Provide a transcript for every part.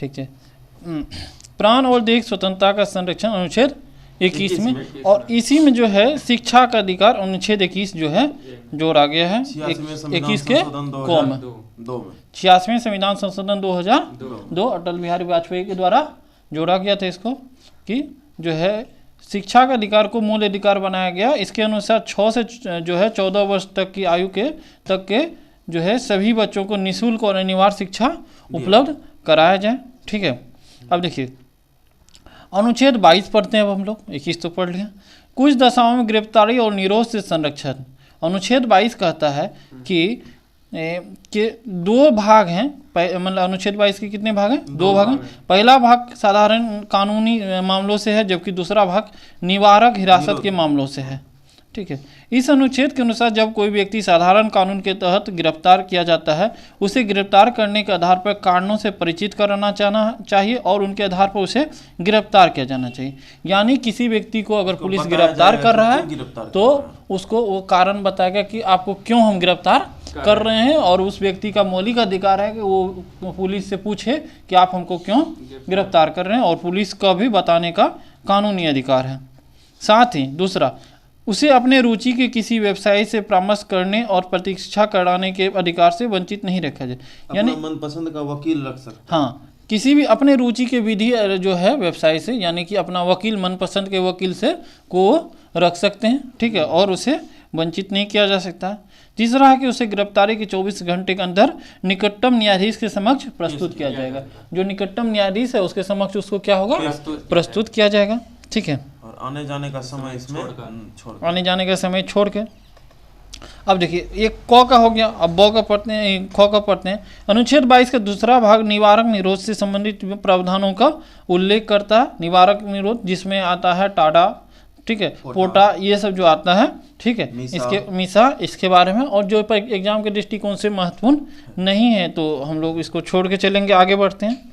ठीक है। प्राण और देह स्वतंत्रता का संरक्षण अनुच्छेद 21 में, और इसी में जो है शिक्षा का अधिकार अनुच्छेद 21 जो है जोड़ा गया है 21 के को में 86वें संविधान संशोधन 2002 अटल बिहारी वाजपेयी के द्वारा जोड़ा गया था इसको, कि जो है शिक्षा का अधिकार को मूल अधिकार बनाया गया। इसके अनुसार 6 से जो है 14 वर्ष तक की आयु के जो है सभी बच्चों को निःशुल्क और अनिवार्य शिक्षा उपलब्ध कराया जाए। ठीक है, अब देखिए अनुच्छेद 22 पढ़ते हैं अब हम लोग, 21 तो पढ़ लिया। कुछ दशाओं में गिरफ्तारी और निरोध से संरक्षण। अनुच्छेद 22 कहता है कि दो भाग हैं, मतलब अनुच्छेद 22 के कितने भाग हैं? 2 भाग हैं। पहला भाग साधारण कानूनी मामलों से है, जबकि दूसरा भाग निवारक हिरासत के मामलों से है। ठीक है, इस अनुच्छेद के अनुसार जब कोई व्यक्ति साधारण कानून के तहत गिरफ्तार किया जाता है, उसे गिरफ्तार करने के आधार पर कारणों से परिचित कराना चाहिए और उनके आधार पर उसे गिरफ्तार किया जाना चाहिए। यानी किसी व्यक्ति को अगर पुलिस गिरफ्तार कर रहा है तो उसको वो कारण बताएगा कि आपको क्यों हम गिरफ्तार कर रहे हैं, और उस व्यक्ति का मौलिक अधिकार है कि वो पुलिस से पूछे कि आप हमको क्यों गिरफ्तार कर रहे हैं, और पुलिस का भी बताने का कानूनी अधिकार है। साथ ही दूसरा, उसे अपने रुचि के किसी व्यवसाय से परामर्श करने और प्रतीक्षा कराने के अधिकार से वंचित नहीं रखा जाए। यानी मनपसंद का वकील रख सकता है। हाँ, किसी भी अपने रुचि के विधि जो है व्यवसाय से, यानी कि अपना वकील मनपसंद के वकील से को रख सकते हैं। ठीक है, और उसे वंचित नहीं किया जा सकता। तीसरा है कि उसे गिरफ्तारी के 24 घंटे के अंदर निकटतम न्यायाधीश के समक्ष प्रस्तुत किया जाएगा। जो निकटतम न्यायाधीश है उसके समक्ष उसको क्या होगा? प्रस्तुत किया जाएगा। ठीक है, और आने जाने का समय इसमें आने जाने का समय छोड़ के। अब देखिए ये क का हो गया, अब ब का पढ़ते हैं, ख का पढ़ते हैं। अनुच्छेद 22 का दूसरा भाग निवारक निरोध से संबंधित प्रावधानों का उल्लेख करता है। निवारक निरोध जिसमें आता है टाडा, ठीक है, पोटा, ये सब जो आता है। ठीक है, इसके बारे में, और जो एग्जाम के दृष्टिकोण से महत्वपूर्ण नहीं है तो हम लोग इसको छोड़ के चलेंगे, आगे बढ़ते हैं।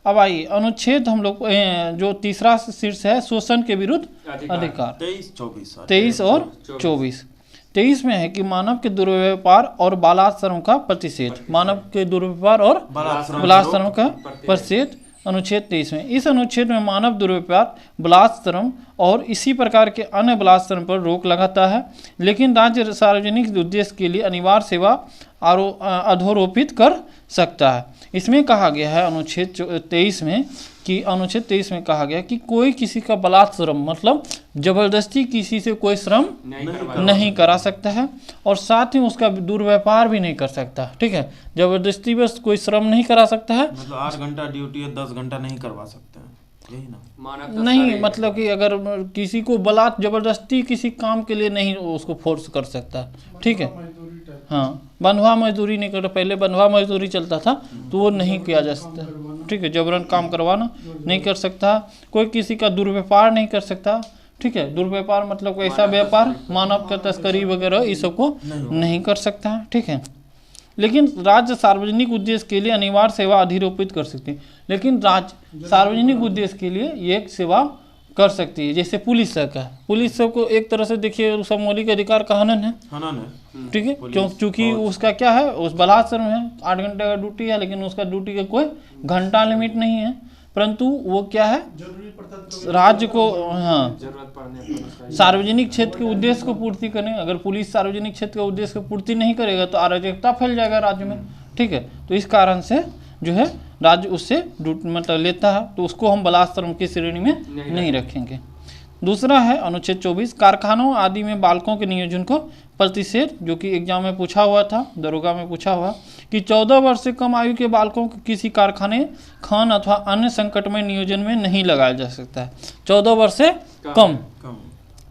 अब आइए अनुच्छेद हम लोग जो तीसरा शीर्ष है शोषण के विरुद्ध अधिकार 23 और 24। 23 में है कि मानव के दुर्व्यवहार और बालाश्रम का प्रतिषेध। मानव के दुर्व्यवहार और बालाश्रम का प्रतिषेध अनुच्छेद 23 में। इस अनुच्छेद में मानव दुर्व्यवहार, बलात्सर्म और इसी प्रकार के अन्य बलात्सर्म पर रोक लगाता है, लेकिन राज्य सार्वजनिक उद्देश्य के लिए अनिवार्य सेवा अधोरोपित कर सकता है। इसमें कहा गया है अनुच्छेद 23 में कि अनुच्छेद 23 में कहा गया कि कोई किसी का बलात्सर्म मतलब जबरदस्ती किसी से कोई श्रम नहीं करा सकता है, और साथ ही उसका दुर्व्यवहार भी नहीं कर सकता। ठीक है, जबरदस्ती बस कोई श्रम नहीं करा सकता है, मतलब 8 घंटा ड्यूटी है 10 घंटा नहीं करवा सकते हैं, यही ना? नहीं, मतलब कि अगर किसी को जबरदस्ती किसी काम के लिए नहीं उसको फोर्स कर सकता। ठीक है, हाँ, बंधुआ मजदूरी नहीं कर, पहले बंधुआ मजदूरी चलता था तो वो नहीं किया जा सकता। ठीक है, जबरन काम करवाना नहीं कर सकता। कोई किसी का दुर्व्यवहार नहीं कर सकता। ठीक है, दुर्व्यवहार मतलब ऐसा व्यापार, मानव का तस्करी वगैरह ये सब को नहीं कर सकता है। ठीक है, लेकिन राज्य सार्वजनिक उद्देश्य के लिए अनिवार्य सेवा अधिरोपित कर सकती है। लेकिन राज्य सार्वजनिक उद्देश्य के लिए ये एक सेवा कर सकती है, जैसे पुलिस सब का। पुलिस सब को एक तरह से देखिए सब मौलिक अधिकार का हनन है। ठीक है, क्योंकि उसका क्या है, उस बलात्सर्म है, 8 घंटे का ड्यूटी है, लेकिन उसका ड्यूटी का कोई घंटा लिमिट नहीं है, परंतु वो क्या है, राज्य को, हाँ, सार्वजनिक क्षेत्र के उद्देश्य को पूर्ति करें। अगर पुलिस सार्वजनिक क्षेत्र के उद्देश्य को पूर्ति नहीं करेगा तो अराजकता फैल जाएगा राज्य में। ठीक है, तो इस कारण से जो है राज्य उससे मतलब लेता है, तो उसको हम बलात्सर्म की श्रेणी में नहीं रखेंगे। दूसरा है अनुच्छेद 24, कारखानों आदि में बालकों के नियोजन को प्रतिषेध, जो कि एग्जाम में पूछा हुआ था, दरोगा में पूछा हुआ कि 14 वर्ष से कम आयु के बालकों को किसी कारखाने, खान अथवा अन्य संकटमय नियोजन में नहीं लगाया जा सकता है। 14 वर्ष से कम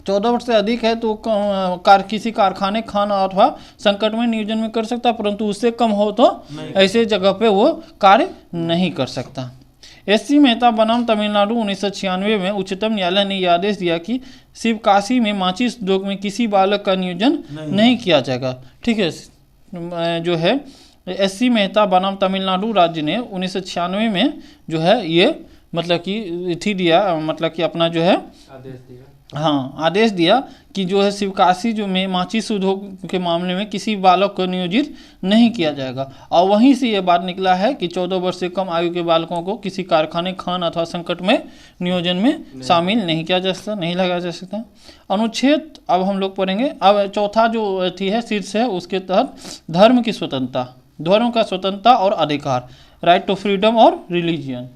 14 वर्ष से अधिक है तो किसी कारखाने, खान अथवा संकटमय नियोजन में कर सकता, परंतु उससे कम हो तो ऐसे जगह पे वो कार्य नहीं कर सकता। एस.सी. मेहता बनाम तमिलनाडु 1996 में उच्चतम न्यायालय ने यह आदेश दिया कि शिवकाशी में माचिस उद्योग में किसी बालक का नियोजन नहीं किया जाएगा। ठीक है, जो है एस.सी. मेहता बनाम तमिलनाडु राज्य ने 1996 में जो है ये मतलब कि थी दिया, मतलब कि अपना जो है हाँ आदेश दिया कि जो है शिवकाशी जो में माचिस उद्योग के मामले में किसी बालक को नियोजित नहीं किया जाएगा। और वहीं से ये बात निकला है कि 14 वर्ष से कम आयु के बालकों को किसी कारखाने, खान अथवा संकट में नियोजन में शामिल नहीं किया जा सकता, नहीं लगाया जा सकता। अनुच्छेद अब हम लोग पढ़ेंगे। अब चौथा जो थी है शीर्ष है, उसके तहत धर्म की स्वतंत्रता, धर्म का स्वतंत्रता और अधिकार, राइट टू फ्रीडम और रिलीजियन।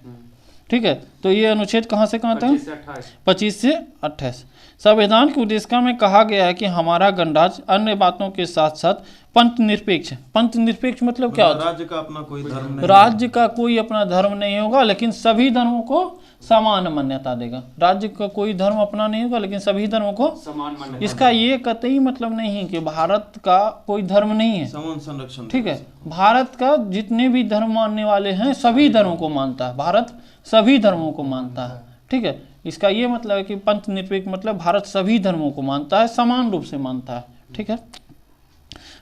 ठीक है, तो ये अनुच्छेद कहाँ से कहाँ तक? 25 से 28। संविधान के उद्देशिका में कहा गया है कि हमारा गणराज्य अन्य बातों के साथ साथ पंथ निरपेक्ष है। पंथ निरपेक्ष मतलब क्या होता है? राज्य का अपना कोई धर्म नहीं, राज्य का कोई अपना धर्म नहीं होगा, लेकिन सभी धर्मों को समान मान्यता देगा। राज्य का कोई धर्म अपना नहीं होगा, लेकिन सभी धर्मों को समान मान्यता। इसका ये कतई मतलब नहीं है कि भारत का कोई धर्म नहीं है, समान संरक्षण। ठीक है, भारत का जितने भी धर्म मानने वाले हैं सभी धर्मों को मानता है, भारत सभी धर्मों को मानता है। ठीक है, इसका ये मतलब है कि पंथ निरपेक्ष मतलब भारत सभी धर्मों को मानता है, समान रूप से मानता है। ठीक है,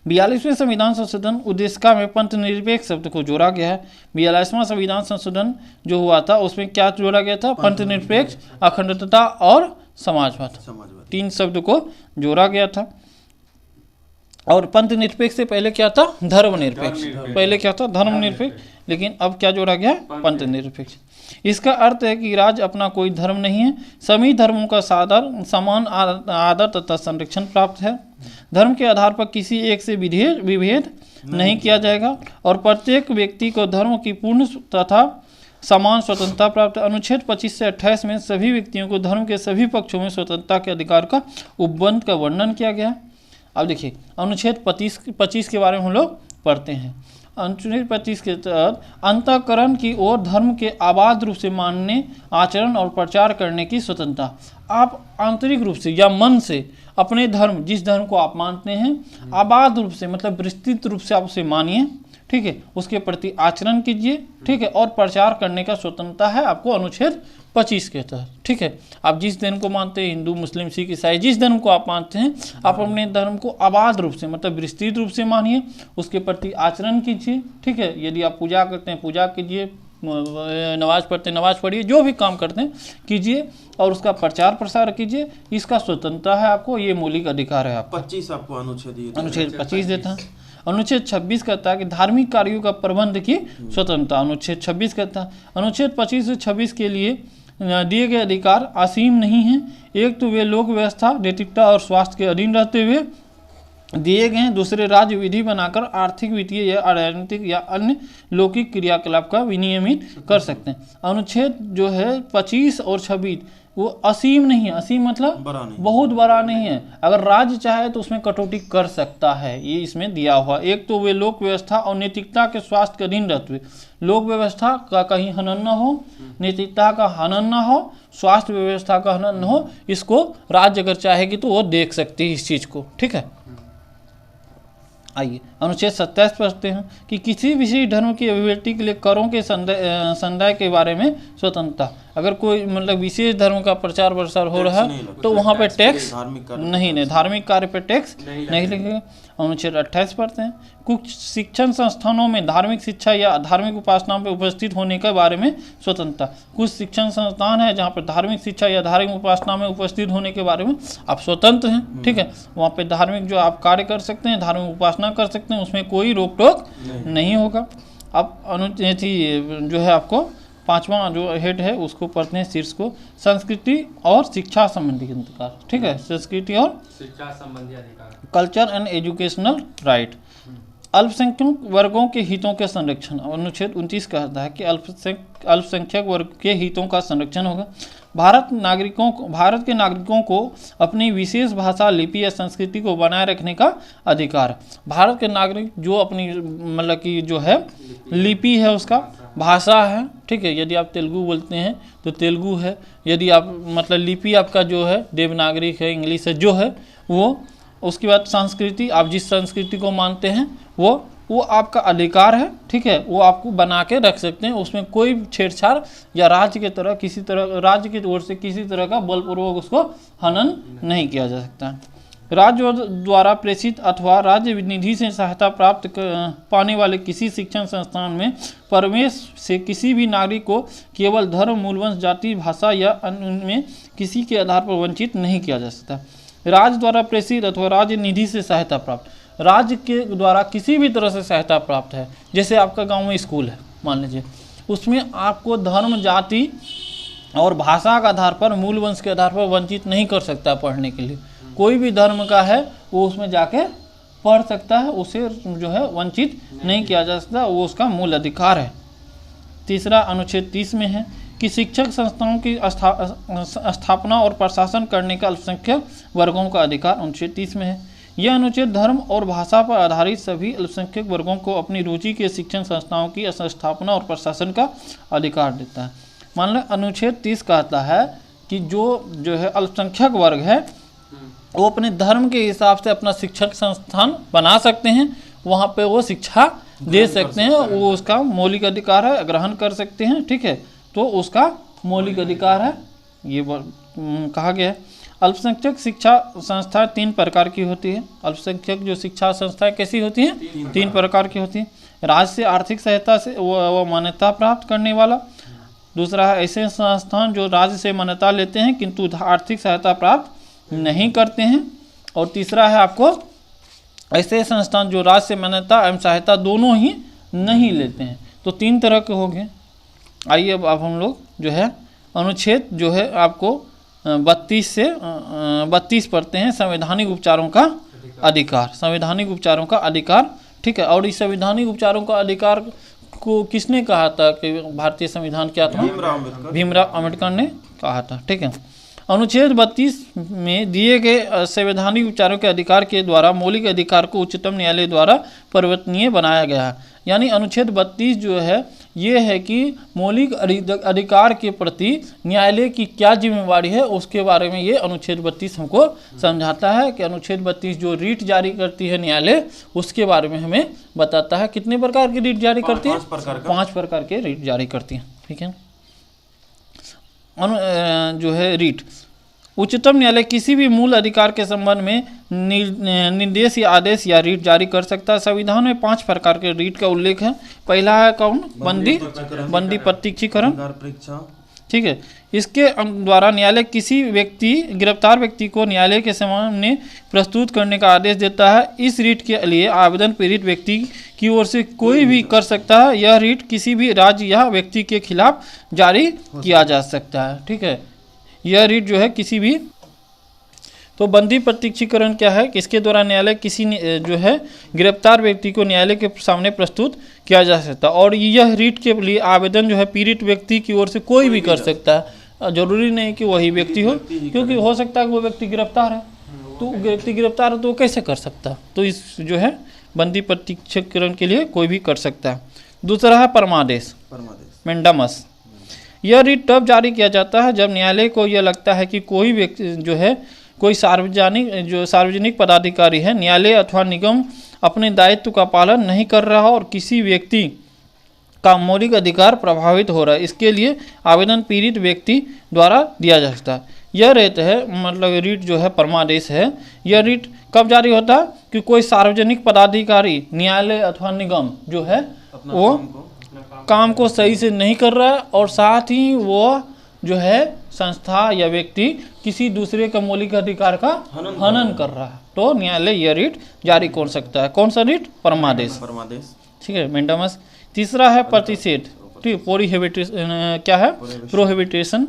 42वें संविधान संशोधन उद्देशिका में पंथ निरपेक्ष शब्द को जोड़ा गया है। 42वां संविधान संशोधन जो हुआ था उसमें क्या जोड़ा गया था? पंथ निरपेक्ष, अखंडता और समाजवाद, तीन शब्द को जोड़ा गया था। और पंथ निरपेक्ष से पहले क्या था? धर्म निरपेक्ष। पहले क्या था? धर्म निरपेक्ष, लेकिन अब क्या जोड़ा गया? पंथ निरपेक्ष। इसका अर्थ है कि राज्य अपना कोई धर्म नहीं है, सभी धर्मों का समान आदर तथा संरक्षण प्राप्त है। धर्म के आधार पर किसी एक से विभेद नहीं किया जाएगा और प्रत्येक व्यक्ति को धर्म की पूर्ण तथा समान स्वतंत्रता प्राप्त है। अनुच्छेद 25 से 28 में सभी व्यक्तियों को धर्म के सभी पक्षों में स्वतंत्रता के अधिकार का उपबंध का वर्णन किया गया। अब देखिए अनुच्छेद 25 के बारे में हम लोग पढ़ते हैं। अनुच्छेद 25 के तहत अंतःकरण की ओर धर्म के अबाध रूप से मानने, आचरण और प्रचार करने की स्वतंत्रता। आप आंतरिक रूप से या मन से अपने धर्म, जिस धर्म को आप मानते हैं, अबाध रूप से मतलब विस्तृत रूप से आप उसे मानिए, ठीक है, उसके प्रति आचरण कीजिए, ठीक है, और प्रचार करने का स्वतंत्रता है आपको अनुच्छेद 25 के तहत। ठीक है, आप जिस धर्म को मानते हैं, हिंदू, मुस्लिम, सिख, ईसाई, जिस धर्म को आप मानते हैं, आप अपने धर्म को अबाध रूप से मतलब विस्तृत रूप से मानिए, उसके प्रति आचरण कीजिए। ठीक है, यदि आप पूजा करते हैं पूजा कीजिए, नमाज पढ़ते हैं नमाज पढ़िए, जो भी काम करते हैं कीजिए और उसका प्रचार प्रसार कीजिए। इसका स्वतंत्रता है आपको, ये मौलिक अधिकार है आपको। 25 आपको अनुच्छेद 25 देता है। अनुच्छेद 26 कहता है कि धार्मिक कार्यों का प्रबंध की स्वतंत्रता, अनुच्छेद 26 कहता है। अनुच्छेद 25 से 26 के लिए दिए गए अधिकार असीम नहीं हैं। एक तो वे लोक व्यवस्था, नैतिकता और स्वास्थ्य के अधीन रहते हुए दिए गए हैं, दूसरे राज्य विधि बनाकर आर्थिक, वित्तीय या राजनीतिक या अन्य लौकिक क्रियाकलाप का विनियमित कर सकते हैं। अनुच्छेद जो है 25 और 26 वो असीम नहीं है। असीम मतलब बहुत बड़ा नहीं है। अगर राज्य चाहे तो उसमें कटौती कर सकता है, ये इसमें दिया हुआ। एक तो वे लोक व्यवस्था और नैतिकता के स्वास्थ्य के अधीन रहते हुए, लोक व्यवस्था का कहीं हनन न हो, नैतिकता का हनन न हो, स्वास्थ्य व्यवस्था का हनन न हो, इसको राज्य अगर चाहेगी तो वो देख सकती है इस चीज़ को। ठीक है, आइए अनुच्छेद 27 पढ़ते हैं कि किसी विशेष धर्म की अभिव्यक्ति के लिए करों के संदाय के बारे में स्वतंत्रता। अगर कोई मतलब विशेष धर्म का प्रचार प्रसार हो रहा है तो वहाँ पे टैक्स नहीं, धार्मिक कार्य पे टैक्स नहीं लगेगा। अनुच्छेद 28 पढ़ते हैं। कुछ शिक्षण संस्थानों में धार्मिक शिक्षा या धार्मिक उपासनाओं में उपस्थित होने के बारे में स्वतंत्रता। कुछ शिक्षण संस्थान है जहाँ पर धार्मिक शिक्षा या धार्मिक उपासना में उपस्थित होने के बारे में आप स्वतंत्र हैं। ठीक है, वहाँ पे धार्मिक जो आप कार्य कर सकते हैं, धार्मिक उपासना कर सकते हैं, उसमें कोई रोक टोक नहीं होगा। अब अनुच्छेद जो है आपको 5वां जो हेड है उसको पढ़ते हैं, शीर्ष को, संस्कृति और शिक्षा संबंधी अधिकार। ठीक है, संस्कृति और शिक्षा संबंधी अधिकार, कल्चर एंड एजुकेशनल राइट। अल्पसंख्यक वर्गों के हितों के संरक्षण। अनुच्छेद 29 कहता है कि अल्पसंख्यक वर्ग के हितों का संरक्षण होगा। भारत के नागरिकों को अपनी विशेष भाषा, लिपि या संस्कृति को बनाए रखने का अधिकार। भारत के नागरिक जो अपनी मतलब कि जो है लिपि है, उसका भाषा है, ठीक है, यदि आप तेलुगु बोलते हैं तो तेलुगु है, यदि आप मतलब लिपि आपका जो है देवनागरी है, इंग्लिश है, जो है वो। उसके बाद संस्कृति, आप जिस संस्कृति को मानते हैं वो आपका अधिकार है, ठीक है, वो आपको बना के रख सकते हैं, उसमें कोई छेड़छाड़ या राज्य की तरह किसी तरह राज्य की ओर से किसी तरह का बलपूर्वक उसको हनन नहीं किया जा सकता है। राज्य द्वारा प्रेषित अथवा राज्य निधि से सहायता प्राप्त पाने वाले किसी शिक्षण संस्थान में प्रवेश से किसी भी नागरिक को केवल धर्म, मूल वंश, जाति, भाषा या अन्य में किसी के आधार पर वंचित नहीं किया जा सकता। राज्य द्वारा प्रेषित अथवा राज्य निधि से सहायता प्राप्त, राज्य के द्वारा किसी भी तरह से सहायता प्राप्त है, जैसे आपका गांव में स्कूल है मान लीजिए, उसमें आपको धर्म, जाति और भाषा के आधार पर, मूल वंश के आधार पर वंचित नहीं कर सकता पढ़ने के लिए। कोई भी धर्म का है वो उसमें जाके पढ़ सकता है, उसे जो है वंचित नहीं किया जा सकता, वो उसका मूल अधिकार है। तीसरा अनुच्छेद 30 में है कि शिक्षक संस्थाओं की स्थापना और प्रशासन करने का अल्पसंख्यक वर्गों का अधिकार अनुच्छेद 30 में है। यह अनुच्छेद धर्म और भाषा पर आधारित सभी अल्पसंख्यक वर्गों को अपनी रुचि के शिक्षण संस्थाओं की स्थापना और प्रशासन का अधिकार देता है। मान लो अनुच्छेद 30 कहता है कि जो है अल्पसंख्यक वर्ग है वो अपने धर्म के हिसाब से अपना शिक्षक संस्थान बना सकते हैं, वहाँ पे वो शिक्षा दे सकते हैं, वो उसका मौलिक अधिकार है, ग्रहण कर सकते हैं, ठीक है, तो उसका मौलिक अधिकार है, ये कहा गया है। अल्पसंख्यक शिक्षा संस्था 3 प्रकार की होती है। अल्पसंख्यक जो शिक्षा संस्थाएं कैसी होती हैं? 3 प्रकार की होती हैं। राज्य से आर्थिक सहायता से वो मान्यता प्राप्त करने वाला, दूसरा है ऐसे संस्थान जो राज्य से मान्यता लेते हैं किंतु आर्थिक सहायता प्राप्त नहीं करते हैं, और तीसरा है आपको ऐसे संस्थान जो राज्य से मान्यता एवं सहायता दोनों ही नहीं लेते हैं। तो 3 तरह के हो गए। आइए अब हम लोग जो है अनुच्छेद जो है आपको 32 से 32 पढ़ते हैं, संवैधानिक उपचारों का अधिकार। संवैधानिक उपचारों का अधिकार, ठीक है। और इस संवैधानिक उपचारों का अधिकार को किसने कहा था कि भारतीय संविधान क्या था? भीमराव अम्बेडकर ने कहा था, ठीक है। अनुच्छेद 32 में दिए गए संवैधानिक उपचारों के अधिकार के द्वारा मौलिक अधिकार को उच्चतम न्यायालय द्वारा परिवर्तनीय बनाया गया है। यानी अनुच्छेद 32 जो है ये है कि मौलिक अधिकार के प्रति न्यायालय की क्या जिम्मेवारी है, उसके बारे में ये अनुच्छेद 32 हमको समझाता है कि अनुच्छेद 32 जो रीट जारी करती है न्यायालय, उसके बारे में हमें बताता है। कितने प्रकार की रीट जारी करती है? 5 प्रकार के रीट जारी करती है, ठीक है। जो है रीट, उच्चतम न्यायालय किसी भी मूल अधिकार के संबंध में निर्देश या आदेश या रीट जारी कर सकता है। संविधान में 5 प्रकार के रीट का उल्लेख है। पहला है कौन? बंदी प्रत्यक्षीकरण, ठीक है। इसके द्वारा न्यायालय किसी गिरफ्तार व्यक्ति को न्यायालय के सामने प्रस्तुत करने का आदेश देता है। इस रीट के लिए आवेदन पीड़ित व्यक्ति की ओर से कोई भी कर सकता है। यह रीट किसी भी राज्य या व्यक्ति के खिलाफ जारी किया जा सकता है, ठीक है। यह रीट जो है किसी भी, तो बंदी प्रत्यक्षीकरण क्या है कि इसके द्वारा न्यायालय किसी जो है गिरफ्तार व्यक्ति को न्यायालय के सामने प्रस्तुत किया जा सकता है। और यह रीट के लिए आवेदन जो है पीड़ित व्यक्ति की ओर से कोई भी कर सकता है, जरूरी नहीं कि वही व्यक्ति हो, क्योंकि हो सकता है कि वो व्यक्ति गिरफ्तार है, तो व्यक्ति गिरफ्तार है तो वो कैसे कर सकता है। तो इस जो है बंदी प्रत्यक्षीकरण के लिए कोई भी कर सकता है। दूसरा है परमादेश, मेंडामस। यह रीट तब जारी किया जाता है जब न्यायालय को यह लगता है कि कोई व्यक्ति जो है कोई सार्वजनिक पदाधिकारी है, न्यायालय अथवा निगम अपने दायित्व का पालन नहीं कर रहा और किसी व्यक्ति का मौलिक अधिकार प्रभावित हो रहा है। इसके लिए आवेदन पीड़ित व्यक्ति द्वारा दिया जा सकता है। यह रहता है मतलब रीट जो है परमादेश है। यह रीट कब जारी होता है कि कोई सार्वजनिक पदाधिकारी, न्यायालय अथवा निगम जो है वो काम को सही से नहीं कर रहा है और साथ ही वो जो है संस्था या व्यक्ति किसी दूसरे का मौलिक अधिकार का हनन कर रहा है, तो न्यायालय यह रीट जारी कर सकता है। कौन सा रीट? परमादेश, ठीक है, मेंडामस। तीसरा है प्रतिषेध, ठीक, प्रोहिबिटेशन। क्या है? प्रोहिबिटेशन।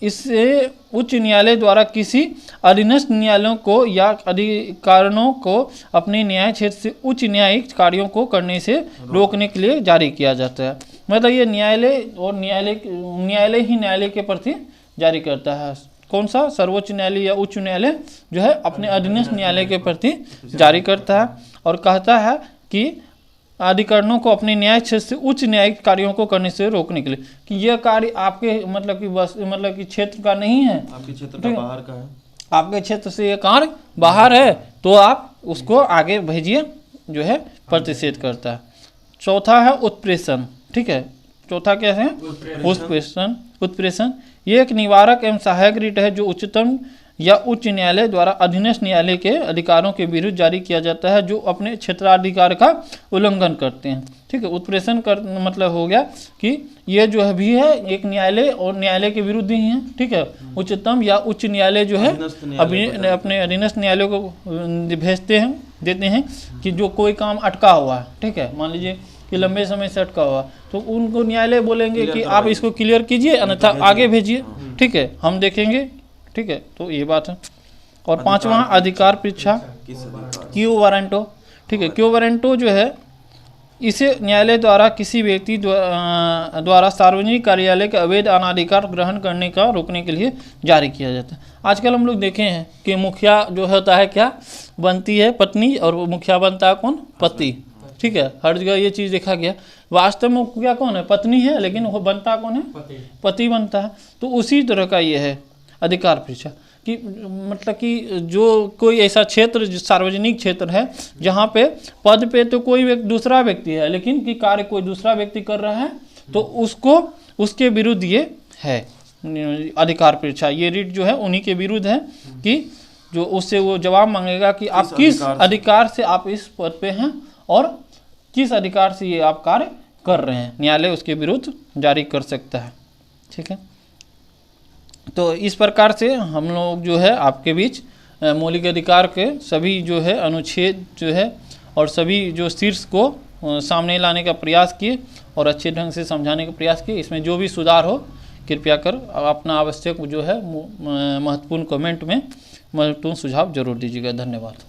इससे उच्च न्यायालय द्वारा किसी अधीनस्थ न्यायालयों को या अधिकारियों को अपने न्याय क्षेत्र से उच्च न्यायिक कार्यों को करने से रोकने के लिए जारी किया जाता है। मतलब ये न्यायालय और न्यायालय ही न्यायालय के प्रति जारी करता है। कौन सा? सर्वोच्च न्यायालय या उच्च न्यायालय जो है अपने अधीनस्थ न्यायालय के प्रति जारी करता है और कहता है कि अधिकारियों को अपने न्याय क्षेत्र से उच्च न्यायिक कार्यों को करने से रोकने के लिए कि यह कार्य आपके मतलब कि क्षेत्र का नहीं है, आपके क्षेत्र का बाहर का है, आपके क्षेत्र से ये कार्य बाहर है, तो आप उसको आगे भेजिए, जो है प्रतिषेध करता है। चौथा है उत्प्रेषण, ठीक है। चौथा क्या है? उत्प्रेषण। ये एक निवारक एवं सहायक रीट है जो उच्चतम या उच्च न्यायालय द्वारा अधीनस्थ न्यायालय के अधिकारों के विरुद्ध जारी किया जाता है जो अपने क्षेत्राधिकार का उल्लंघन करते हैं। ठीक है, उत्प्रेषण कर मतलब हो गया कि ये जो है भी है एक न्यायालय और न्यायालय के विरुद्ध ही है। ठीक है, उच्चतम या उच्च न्यायालय जो है अपने अधीनस्थ न्यायालय को भेजते हैं, देते हैं कि जो कोई काम अटका हुआ है, ठीक है, मान लीजिए कि लंबे समय से अटका हुआ, तो उनको न्यायालय बोलेंगे कि आप इसको क्लियर कीजिए अन्यथा आगे भेजिए। ठीक है, हम देखेंगे। ठीक है, तो ये बात है। और पांचवा अधिकार परीक्षा क्यू वारंटो। ठीक है, क्यू वारंटो जो है इसे न्यायालय द्वारा किसी व्यक्ति द्वारा सार्वजनिक कार्यालय का अवैध अनाधिकार ग्रहण करने का रोकने के लिए जारी किया जाता है। आजकल हम लोग देखे हैं कि मुखिया जो होता है क्या बनती है पत्नी और मुखिया बनता है कौन, पति। ठीक है, हर जगह ये चीज़ देखा गया। वास्तव में मुखिया कौन है, पत्नी है, लेकिन वो बनता कौन है, पति बनता है। तो उसी तरह का ये है अधिकार परीक्षा कि मतलब कि जो कोई ऐसा क्षेत्र जो सार्वजनिक क्षेत्र है जहाँ पे पद पे तो कोई दूसरा व्यक्ति है, लेकिन कि कार्य कोई दूसरा व्यक्ति कर रहा है, तो उसको उसके विरुद्ध ये है अधिकार परीक्षा। ये रीट जो है उन्हीं के विरुद्ध है कि जो उससे वो जवाब मांगेगा कि आप किस अधिकार से आप इस पद पे हैं और किस अधिकार से ये आप कार्य कर रहे हैं, न्यायालय उसके विरुद्ध जारी कर सकता है। ठीक है, तो इस प्रकार से हम लोग जो है आपके बीच मौलिक अधिकार के सभी जो है अनुच्छेद जो है और सभी जो शीर्ष को सामने लाने का प्रयास किए और अच्छे ढंग से समझाने का प्रयास किए। इसमें जो भी सुधार हो कृपया कर अपना आवश्यक जो है महत्वपूर्ण कमेंट में महत्वपूर्ण सुझाव जरूर दीजिएगा। धन्यवाद।